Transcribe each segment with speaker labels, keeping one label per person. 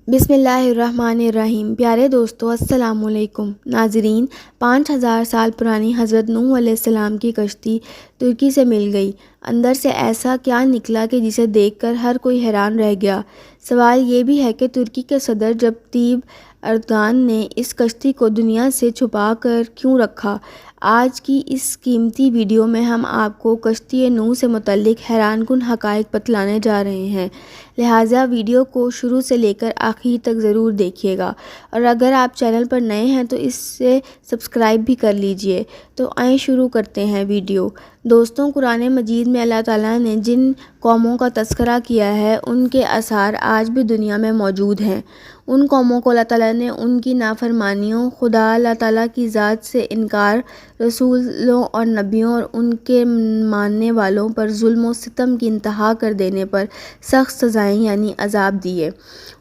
Speaker 1: بسم اللہ الرحمن الرحیم۔ پیارے دوستو، السلام علیکم۔ ناظرین، 5000 سال پرانی حضرت نوح علیہ السلام کی کشتی ترکی سے مل گئی۔ اندر سے ایسا کیا نکلا کہ جسے دیکھ کر ہر کوئی حیران رہ گیا۔ سوال یہ بھی ہے کہ ترکی کے صدر رجب طیب اردگان نے اس کشتی کو دنیا سے چھپا کر کیوں رکھا؟ آج کی اس قیمتی ویڈیو میں ہم آپ کو کشتی نوح سے متعلق حیران کن حقائق بتلانے جا رہے ہیں، لہٰذا ویڈیو کو شروع سے لے کر آخر تک ضرور دیکھیے گا، اور اگر آپ چینل پر نئے ہیں تو اس سے سبسکرائب بھی کر لیجئے۔ تو آئیں شروع کرتے ہیں ویڈیو۔ دوستوں، قرآن مجید میں اللہ تعالیٰ نے جن قوموں کا تذکرہ کیا ہے ان کے آثار آج بھی دنیا میں موجود ہیں۔ ان قوموں کو اللہ تعالیٰ نے ان کی نافرمانیوں، خدا اللہ تعالیٰ کی ذات سے انکار، رسولوں اور نبیوں اور ان کے ماننے والوں پر ظلم و ستم کی انتہا کر دینے پر سخت سزائیں یعنی عذاب دیے،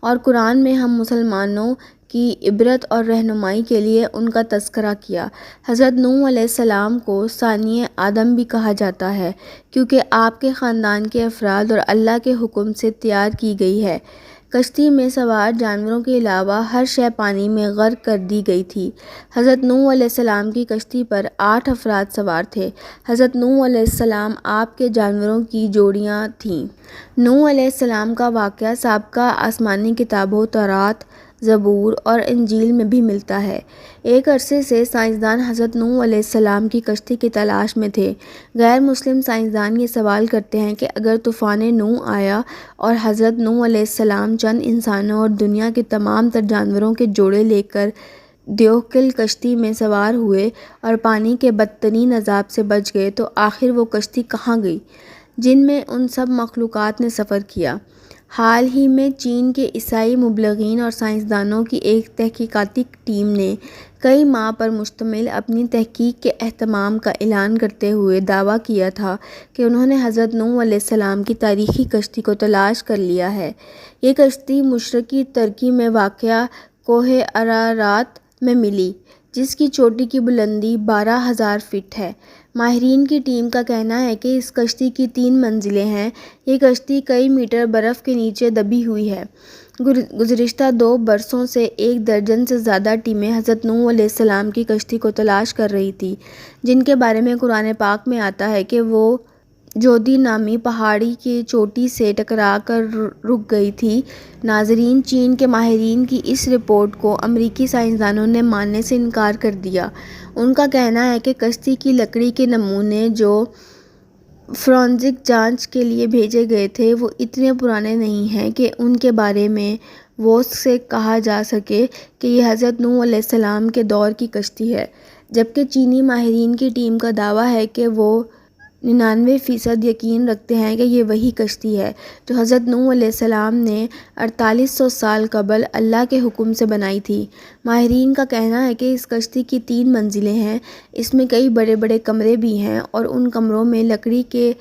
Speaker 1: اور قرآن میں ہم مسلمانوں کی عبرت اور رہنمائی کے لیے ان کا تذکرہ کیا۔ حضرت نوح علیہ السلام کو ثانی آدم بھی کہا جاتا ہے، کیونکہ آپ کے خاندان کے افراد اور اللہ کے حکم سے تیار کی گئی ہے۔ کشتی میں سوار جانوروں کے علاوہ ہر شے پانی میں غرق کر دی گئی تھی۔ حضرت نوح علیہ السلام کی کشتی پر 8 افراد سوار تھے۔ حضرت نوح علیہ السلام آپ کے جانوروں کی جوڑیاں تھیں۔ نوح علیہ السلام کا واقعہ سابقہ آسمانی کتابوں تورات، زبور اور انجیل میں بھی ملتا ہے۔ ایک عرصے سے سائنسدان حضرت نوح علیہ السلام کی کشتی کی تلاش میں تھے۔ غیر مسلم سائنسدان یہ سوال کرتے ہیں کہ اگر طوفان نوح آیا اور حضرت نوح علیہ السلام چند انسانوں اور دنیا کے تمام تر جانوروں کے جوڑے لے کر دیوقل کشتی میں سوار ہوئے اور پانی کے بدترین عذاب سے بچ گئے تو آخر وہ کشتی کہاں گئی جن میں ان سب مخلوقات نے سفر کیا؟ حال ہی میں چین کے عیسائی مبلغین اور سائنسدانوں کی ایک تحقیقاتی ٹیم نے کئی ماہ پر مشتمل اپنی تحقیق کے اہتمام کا اعلان کرتے ہوئے دعویٰ کیا تھا کہ انہوں نے حضرت نوح علیہ السلام کی تاریخی کشتی کو تلاش کر لیا ہے۔ یہ کشتی مشرقی ترکی میں واقع کوہ ارارات میں ملی، جس کی چوٹی کی بلندی 12,000 فٹ ہے۔ ماہرین کی ٹیم کا کہنا ہے کہ اس کشتی کی 3 منزلیں ہیں۔ یہ کشتی کئی میٹر برف کے نیچے دبی ہوئی ہے۔ گزشتہ 2 برسوں سے 1 درجن سے زیادہ ٹیمیں حضرت نوح علیہ السلام کی کشتی کو تلاش کر رہی تھیں، جن کے بارے میں قرآن پاک میں آتا ہے کہ وہ جودی نامی پہاڑی کی چوٹی سے ٹکرا کر رک گئی تھی۔ ناظرین، چین کے ماہرین کی اس رپورٹ کو امریکی سائنسدانوں نے ماننے سے انکار کر دیا۔ ان کا کہنا ہے کہ کشتی کی لکڑی کے نمونے جو فورینزک جانچ کے لیے بھیجے گئے تھے وہ اتنے پرانے نہیں ہیں کہ ان کے بارے میں وثق سے کہا جا سکے کہ یہ حضرت نوح علیہ السلام کے دور کی کشتی ہے، جبکہ چینی ماہرین کی ٹیم کا دعویٰ ہے کہ وہ 99% یقین رکھتے ہیں کہ یہ وہی کشتی ہے جو حضرت نوح علیہ السلام نے 4800 سال قبل اللہ کے حکم سے بنائی تھی۔ ماہرین کا کہنا ہے کہ اس کشتی کی 3 منزلیں ہیں، اس میں کئی بڑے بڑے کمرے بھی ہیں اور ان کمروں میں لکڑی کے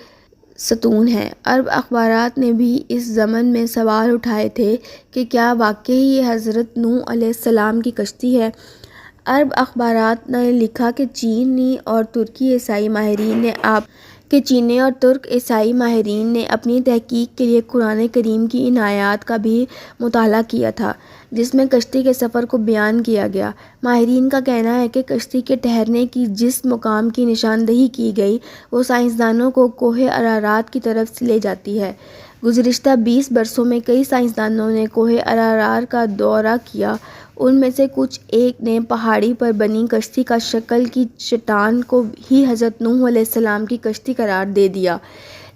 Speaker 1: ستون ہیں۔ عرب اخبارات نے بھی اس ضمن میں سوال اٹھائے تھے کہ کیا واقعی یہ حضرت نوح علیہ السلام کی کشتی ہے۔ عرب اخبارات نے لکھا کہ چینی اور ترکی عیسائی ماہرین نے اپنی تحقیق کے لیے قرآن کریم کی ان آیات کا بھی مطالعہ کیا تھا، جس میں کشتی کے سفر کو بیان کیا گیا۔ ماہرین کا کہنا ہے کہ کشتی کے ٹھہرنے کی جس مقام کی نشاندہی کی گئی وہ سائنسدانوں کو کوہ ارارات کی طرف لے جاتی ہے۔ گزشتہ 20 برسوں میں کئی سائنسدانوں نے کوہ ارارات کا دورہ کیا۔ ان میں سے کچھ ایک نے پہاڑی پر بنی کشتی کا شکل کی چٹان کو ہی حضرت نوح علیہ السلام کی کشتی قرار دے دیا،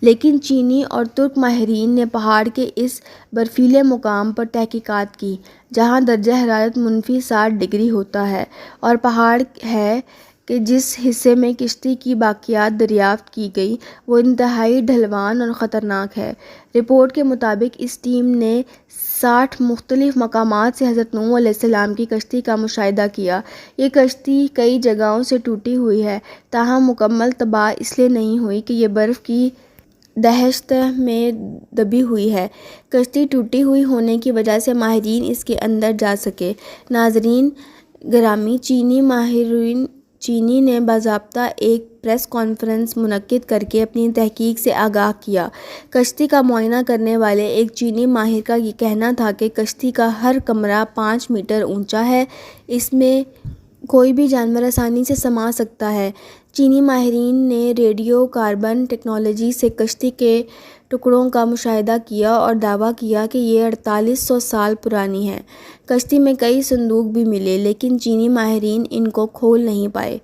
Speaker 1: لیکن چینی اور ترک ماہرین نے پہاڑ کے اس برفیلے مقام پر تحقیقات کی جہاں درجہ حرارت -60 ڈگری ہوتا ہے، اور پہاڑ ہے کہ جس حصے میں کشتی کی باقیات دریافت کی گئی وہ انتہائی ڈھلوان اور خطرناک ہے۔ رپورٹ کے مطابق اس ٹیم نے 60 مختلف مقامات سے حضرت نوح علیہ السلام کی کشتی کا مشاہدہ کیا۔ یہ کشتی کئی جگہوں سے ٹوٹی ہوئی ہے، تاہم مکمل تباہ اس لیے نہیں ہوئی کہ یہ برف کی دہشت میں دبی ہوئی ہے۔ کشتی ٹوٹی ہوئی ہونے کی وجہ سے ماہرین اس کے اندر جا سکے۔ ناظرین گرامی، چینی نے باضابطہ ایک پریس کانفرنس منعقد کرکے اپنی تحقیق سے آگاہ کیا۔ کشتی کا معائنہ کرنے والے ایک چینی ماہر کا یہ کہنا تھا کہ کشتی کا ہر کمرہ 5 میٹر اونچا ہے، اس میں کوئی بھی جانور آسانی سے سما سکتا ہے۔ چینی ماہرین نے ریڈیو کاربن ٹیکنالوجی سے کشتی کے ٹکڑوں کا مشاہدہ کیا اور دعویٰ کیا کہ یہ 4800 سال پرانی ہے۔ کشتی میں کئی صندوق بھی ملے، لیکن چینی ماہرین ان کو کھول نہیں پائے۔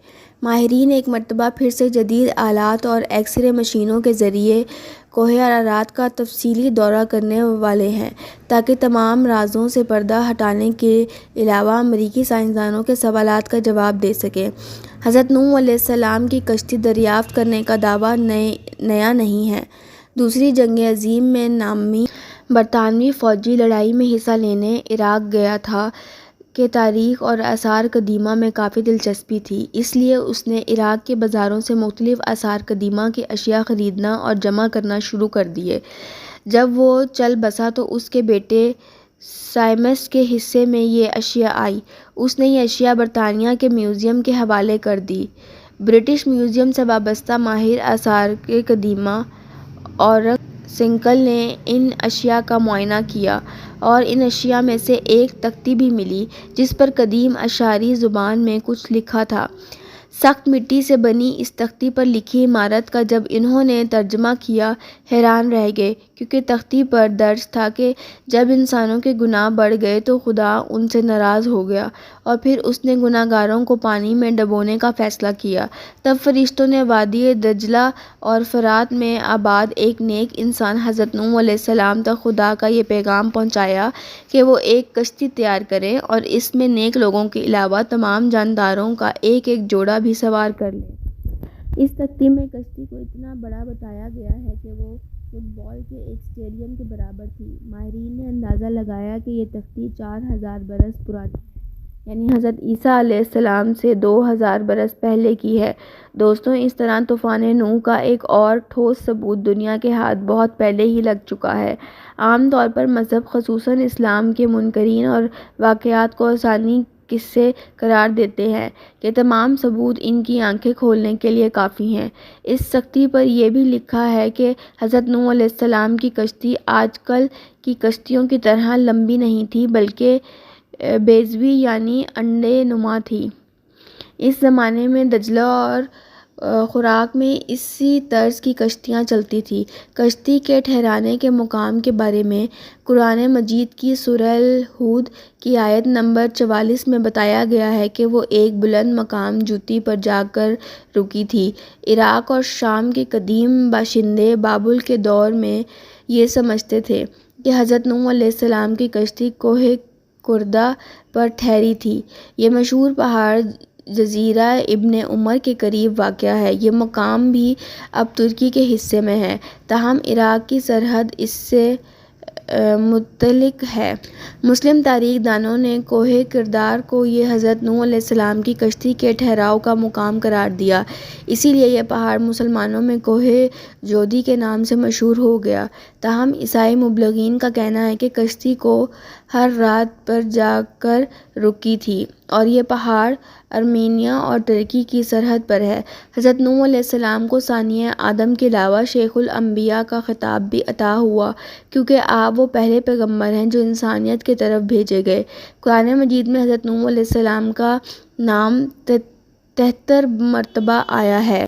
Speaker 1: ماہرین ایک مرتبہ پھر سے جدید آلات اور ایکس رے مشینوں کے ذریعے کوہ ارارات کا تفصیلی دورہ کرنے والے ہیں تاکہ تمام رازوں سے پردہ ہٹانے کے علاوہ امریکی سائنسدانوں کے سوالات کا جواب دے سکیں۔ حضرت نوح علیہ السلام کی کشتی دریافت کرنے کا دعویٰ نیا نہیں ہے۔ دوسری جنگ عظیم میں نامی برطانوی فوجی لڑائی میں حصہ لینے عراق گیا تھا کہ تاریخ اور آثار قدیمہ میں کافی دلچسپی تھی، اس لیے اس نے عراق کے بازاروں سے مختلف آثار قدیمہ کی اشیاء خریدنا اور جمع کرنا شروع کر دیے۔ جب وہ چل بسا تو اس کے بیٹے سائمس کے حصے میں یہ اشیاء آئی۔ اس نے یہ اشیاء برطانیہ کے میوزیم کے حوالے کر دی۔ برٹش میوزیم سے وابستہ ماہر آثار قدیمہ اورک سنکل نے ان اشیاء کا معائنہ کیا اور ان اشیاء میں سے ایک تختی بھی ملی جس پر قدیم اشعری زبان میں کچھ لکھا تھا۔ سخت مٹی سے بنی اس تختی پر لکھی عبارت کا جب انہوں نے ترجمہ کیا، حیران رہ گئے، کیونکہ تختی پر درج تھا کہ جب انسانوں کے گناہ بڑھ گئے تو خدا ان سے ناراض ہو گیا اور پھر اس نے گناہ گاروں کو پانی میں ڈبونے کا فیصلہ کیا۔ تب فرشتوں نے وادی دجلہ اور فرات میں آباد ایک نیک انسان حضرت نوح علیہ السلام تک خدا کا یہ پیغام پہنچایا کہ وہ ایک کشتی تیار کریں اور اس میں نیک لوگوں کے علاوہ تمام جانداروں کا ایک ایک جوڑا بھی سوار کر لیں۔ اس تختی میں کشتی کو اتنا بڑا بتایا گیا ہے کہ وہ فٹ بال کے ایک اسٹیڈیم کے برابر تھی۔ ماہرین نے اندازہ لگایا کہ یہ تختی 4000 برس پرانی ہے، یعنی حضرت عیسیٰ علیہ السلام سے 2000 برس پہلے کی ہے۔ دوستوں، اس طرح طوفان نوح کا ایک اور ٹھوس ثبوت دنیا کے ہاتھ بہت پہلے ہی لگ چکا ہے۔ عام طور پر مذہب، خصوصاً اسلام کے منکرین اور واقعات کو آسانی قصے قرار دیتے ہیں کہ تمام ثبوت ان کی آنکھیں کھولنے کے لیے کافی ہیں۔ اس تختی پر یہ بھی لکھا ہے کہ حضرت نوح علیہ السلام کی کشتی آج کل کی کشتیوں کی طرح لمبی نہیں تھی بلکہ بیضوی یعنی انڈے نما تھی۔ اس زمانے میں دجلہ اور خراق میں اسی طرز کی کشتیاں چلتی تھیں۔ کشتی کے ٹھہرانے کے مقام کے بارے میں قرآن مجید کی سورہ ہود کی آیت نمبر 44 میں بتایا گیا ہے کہ وہ ایک بلند مقام جوتی پر جا کر رکی تھی۔ عراق اور شام کے قدیم باشندے بابل کے دور میں یہ سمجھتے تھے کہ حضرت نوح علیہ السلام کی کشتی کوہ کردہ پر ٹھہری تھی۔ یہ مشہور پہاڑ جزیرہ ابن عمر کے قریب واقع ہے۔ یہ مقام بھی اب ترکی کے حصے میں ہے، تاہم عراق کی سرحد اس سے متعلق ہے۔ مسلم تاریخ دانوں نے کوہ کردار کو یہ حضرت نوح علیہ السلام کی کشتی کے ٹھہراؤ کا مقام قرار دیا، اسی لیے یہ پہاڑ مسلمانوں میں کوہ جودی کے نام سے مشہور ہو گیا۔ تاہم عیسائی مبلغین کا کہنا ہے کہ کشتی کو ہر رات پر جا کر رکی تھی اور یہ پہاڑ ارمینیا اور ترکی کی سرحد پر ہے۔ حضرت نوح علیہ السلام کو ثانی آدم کے علاوہ شیخ الانبیاء کا خطاب بھی عطا ہوا کیونکہ آپ وہ پہلے پیغمبر ہیں جو انسانیت کی طرف بھیجے گئے۔ قرآن مجید میں حضرت نوح علیہ السلام کا نام 73 مرتبہ آیا ہے۔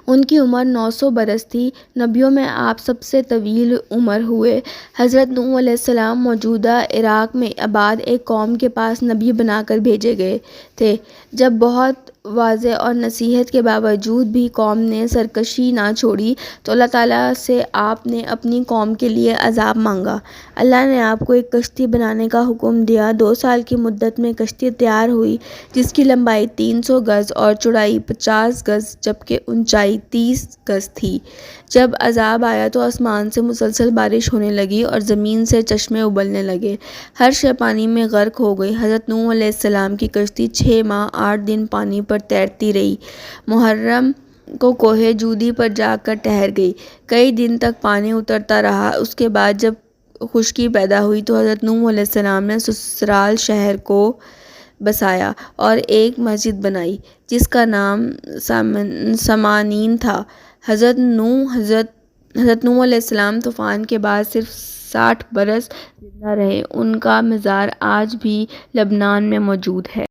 Speaker 1: ان کی عمر 900 برس تھی۔ نبیوں میں آپ سب سے طویل عمر ہوئے۔ حضرت نوح علیہ السلام موجودہ عراق میں آباد ایک قوم کے پاس نبی بنا کر بھیجے گئے تھے۔ جب بہت واضح اور نصیحت کے باوجود بھی قوم نے سرکشی نہ چھوڑی تو اللہ تعالیٰ سے آپ نے اپنی قوم کے لیے عذاب مانگا۔ اللہ نے آپ کو ایک کشتی بنانے کا حکم دیا۔ 2 سال کی مدت میں کشتی تیار ہوئی جس کی لمبائی 300 گز اور چوڑائی 50 گز جبکہ اونچائی 30 گز تھی۔ جب عذاب آیا تو آسمان سے مسلسل بارش ہونے لگی اور زمین سے چشمے ابلنے لگے، ہر شے پانی میں غرق ہو گئی۔ حضرت نوح علیہ السلام کی کشتی 6 ماہ 8 دن پانی پر تیرتی رہی۔ محرم کو کوہ جودی پر جا کر ٹھہر گئی۔ کئی دن تک پانی اترتا رہا۔ اس کے بعد جب خشکی پیدا ہوئی تو حضرت نوح علیہ السلام نے سسرال شہر کو بسایا اور ایک مسجد بنائی جس کا نام سامانین تھا۔ حضرت نوح علیہ السلام طوفان کے بعد صرف 60 برس زندہ رہے۔ ان کا مزار آج بھی لبنان میں موجود ہے۔